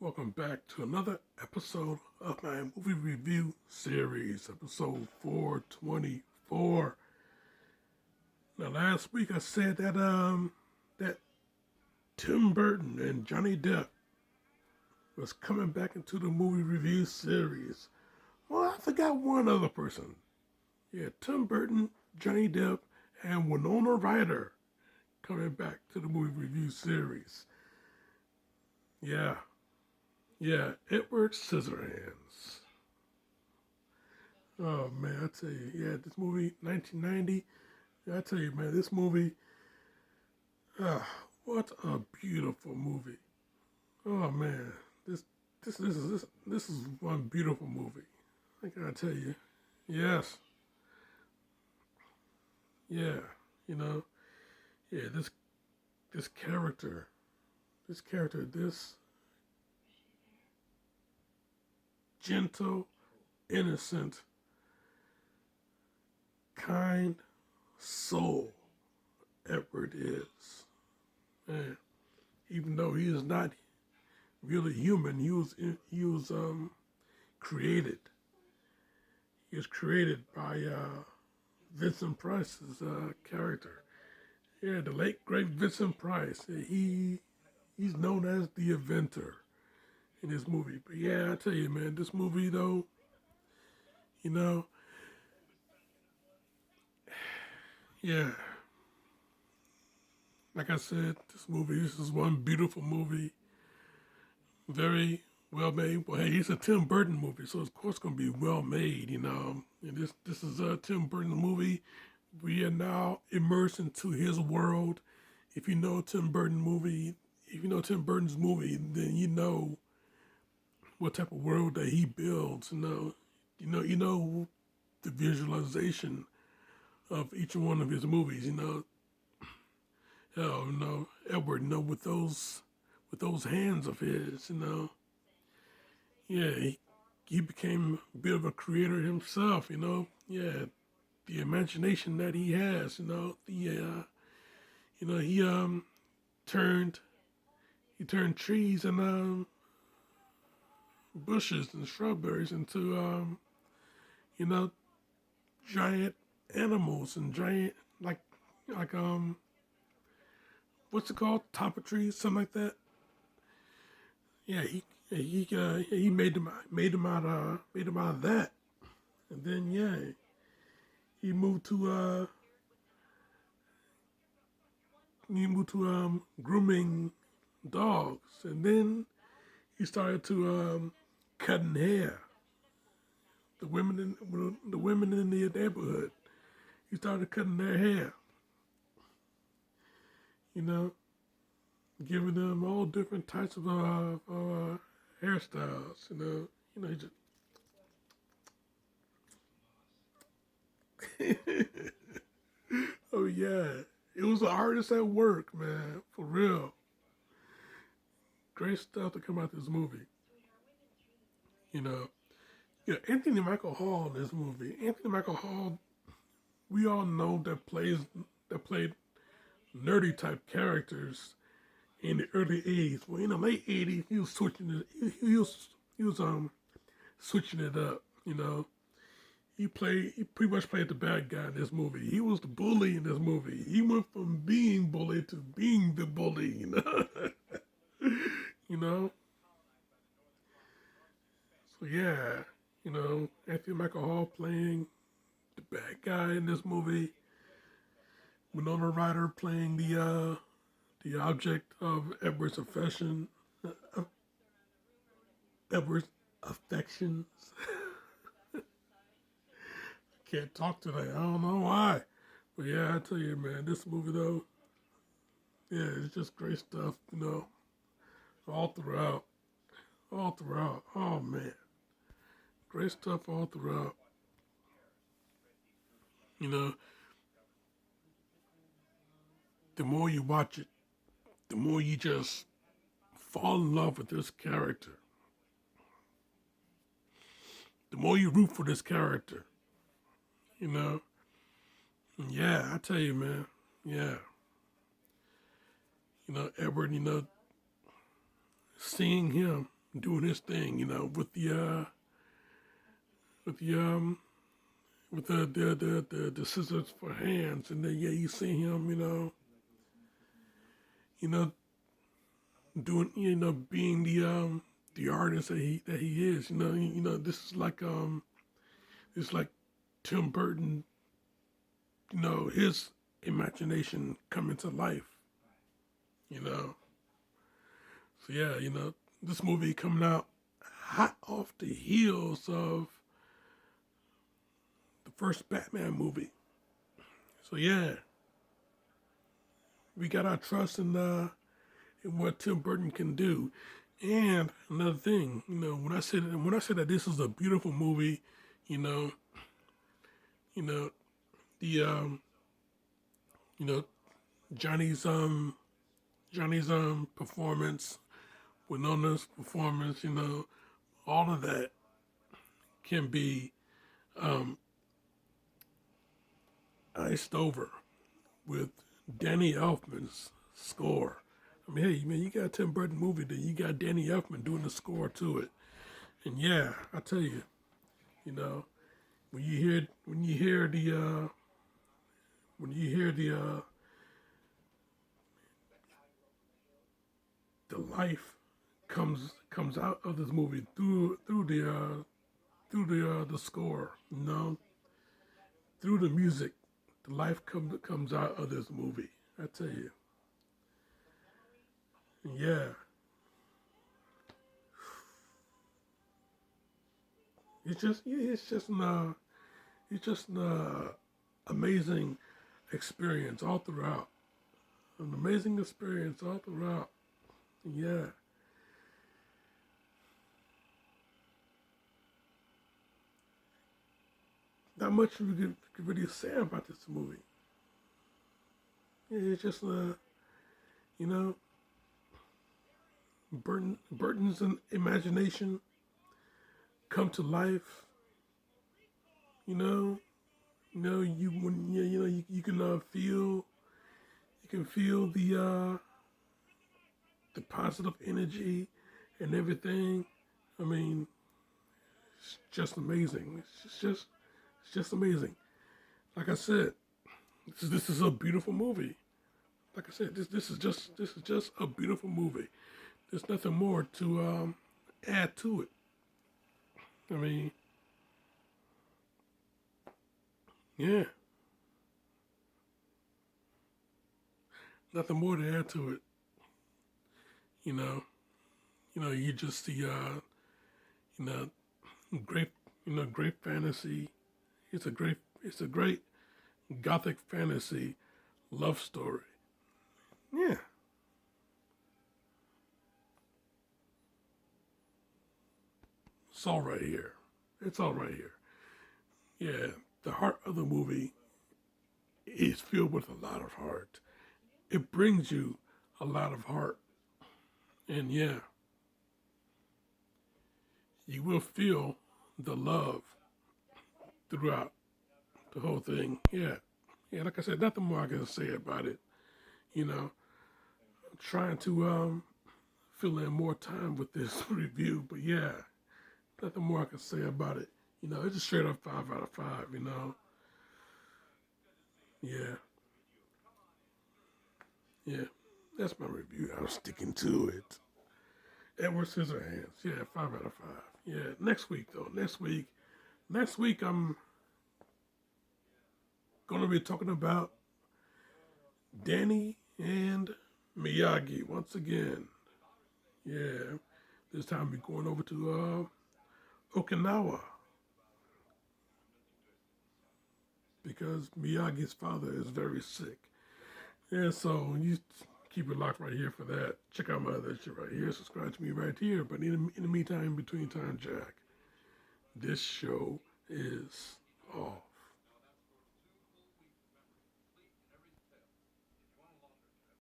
Welcome back to another episode of my movie review series, episode 424. Now, last week I said that Tim Burton and Johnny Depp was coming back into the movie review series. Well, I forgot one other person. Yeah, Tim Burton, Johnny Depp, and Winona Ryder coming back to the movie review series. Yeah, Edward Scissorhands. Oh man, I tell you, this movie, 1990. I tell you, man, this movie, what a beautiful movie. Oh man, this is one beautiful movie. I gotta tell you, yes, yeah, you know, yeah, this character, this gentle, innocent, kind soul Edward is. Man, even though he is not really human, he was created. He was created by Vincent Price's character. Yeah, the late great Vincent Price. He's known as the inventor in this movie. But yeah, I tell you, man, this movie though, you know, yeah, like I said, this is one beautiful movie, very well made. Well, hey, it's a Tim Burton movie, so of course it's gonna be well made, you know. And this is a Tim Burton movie. We are now immersed into his world. If you know if you know Tim Burton's movie, then you know what type of world that he builds. You know the visualization of each one of his movies. Edward, with those hands of his, yeah, he became a bit of a creator himself. Yeah, the imagination that he has. He turned trees and bushes and strawberries into you know giant animals and giant like what's it called, topiaries, something like that. Yeah, he made them out of that, and then he moved to uh he moved to grooming dogs, and then he started to cutting hair. The women in the neighborhood. He started cutting their hair. You know, giving them all different types of hairstyles. He just oh yeah, it was an artist at work, man, for real. Great stuff to come out this movie. You know, Anthony Michael Hall in this movie. Anthony Michael Hall, we all know that played nerdy type characters in the early '80s. Well, in the late '80s, he was he was switching it up. He pretty much played the bad guy in this movie. He was the bully in this movie. He went from being bullied to being the bully. You know. So yeah, Anthony Michael Hall playing the bad guy in this movie. Winona Ryder playing the object of uh, Edward's affections. Can't talk today. I don't know why. But yeah, I tell you, man, this movie though, yeah, it's just great stuff, all throughout. All throughout. Oh man. Great stuff all throughout. You know, the more you watch it, the more you just fall in love with this character. The more you root for this character, you know. Yeah, I tell you, man. Yeah. Edward, seeing him doing his thing, with with the the scissors for hands, and then yeah, you see him, you know, doing, being the artist that he is, this is like it's like Tim Burton, his imagination coming to life, you know. So yeah, this movie coming out hot off the heels of the first Batman movie. So yeah, we got our trust in what Tim Burton can do. And another thing, when I said that this is a beautiful movie, you know, you know, the you know, Johnny's performance, Winona's performance, all of that can be iced over with Danny Elfman's score. I mean, hey, man, you got a Tim Burton movie, then you got Danny Elfman doing the score to it. And yeah, I tell you, when you hear the life comes out of this movie through the score, through the music, the life comes out of this movie. I tell you, yeah, it's just an amazing experience all throughout, an amazing experience all throughout. Yeah. Not much we could really say about this movie. Yeah, it's just, you know, Burton's imagination come to life. You when you can feel the positive energy and everything. I mean, it's just amazing. It's just amazing. Like I said, this is a beautiful movie. Like I said, this is just a beautiful movie. There's nothing more to add to it. I mean, yeah, nothing more to add to it. You know, you just see you know, great, great fantasy. It's a great Gothic fantasy love story. Yeah, it's all right here. It's all right here. Yeah, the heart of the movie is filled with a lot of heart. It brings you a lot of heart. And yeah, you will feel the love throughout the whole thing. Yeah. Yeah, like I said, nothing more I can say about it. I'm trying to fill in more time with this review, but yeah, nothing more I can say about it. It's a straight up 5 out of 5, Yeah, yeah. That's my review. I'm sticking to it. Edward Scissorhands. Yeah, 5 out of 5. Yeah. Next week though. Next week I'm gonna be talking about Danny and Miyagi once again. Yeah. This time we're going over to Okinawa because Miyagi's father is very sick. Yeah, so you keep it locked right here for that. Check out my other shit right here. Subscribe to me right here. But in the meantime, between time, Jack, this show is all.